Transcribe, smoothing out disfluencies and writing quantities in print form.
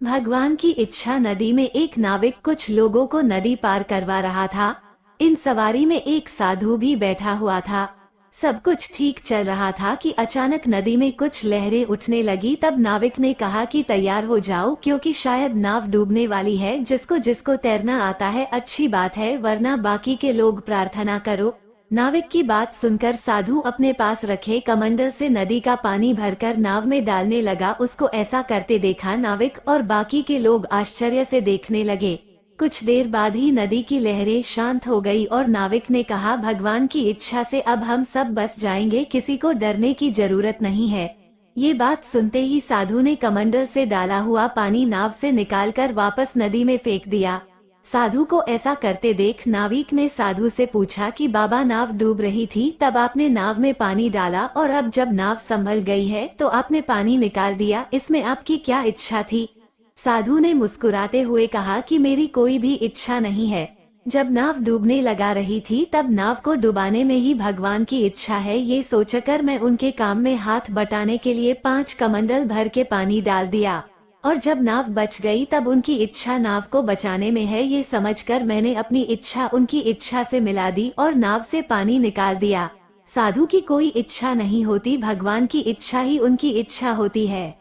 भगवान की इच्छा नदी में एक नाविक कुछ लोगों को नदी पार करवा रहा था। इन सवारी में एक साधु भी बैठा हुआ था। सब कुछ ठीक चल रहा था कि अचानक नदी में कुछ लहरें उठने लगी। तब नाविक ने कहा कि तैयार हो जाओ, क्योंकि शायद नाव डूबने वाली है। जिसको जिसको तैरना आता है अच्छी बात है, वरना बाकी के लोग प्रार्थना करो। नाविक की बात सुनकर साधु अपने पास रखे कमंडल से नदी का पानी भरकर नाव में डालने लगा। उसको ऐसा करते देखा नाविक और बाकी के लोग आश्चर्य से देखने लगे। कुछ देर बाद ही नदी की लहरें शांत हो गई और नाविक ने कहा, भगवान की इच्छा से अब हम सब बस जाएंगे, किसी को डरने की जरूरत नहीं है। ये बात सुनते ही साधु ने कमंडल से डाला हुआ पानी नाव से निकालकर वापस नदी में फेंक दिया। साधु को ऐसा करते देख नाविक ने साधु से पूछा कि बाबा, नाव डूब रही थी, तब आपने नाव में पानी डाला और अब जब नाव संभल गई है तो आपने पानी निकाल दिया, इसमें आपकी क्या इच्छा थी? साधु ने मुस्कुराते हुए कहा कि मेरी कोई भी इच्छा नहीं है। जब नाव डूबने लगा रही थी तब नाव को डुबाने में ही भगवान की इच्छा है। ये सोचकर मैं उनके काम में हाथ बटाने के लिए 5 कमंडल भर के पानी डाल दिया, और जब नाव बच गई तब उनकी इच्छा नाव को बचाने में है। ये समझकर मैंने अपनी इच्छा उनकी इच्छा से मिला दी और नाव से पानी निकाल दिया। साधु की कोई इच्छा नहीं होती, भगवान की इच्छा ही उनकी इच्छा होती है।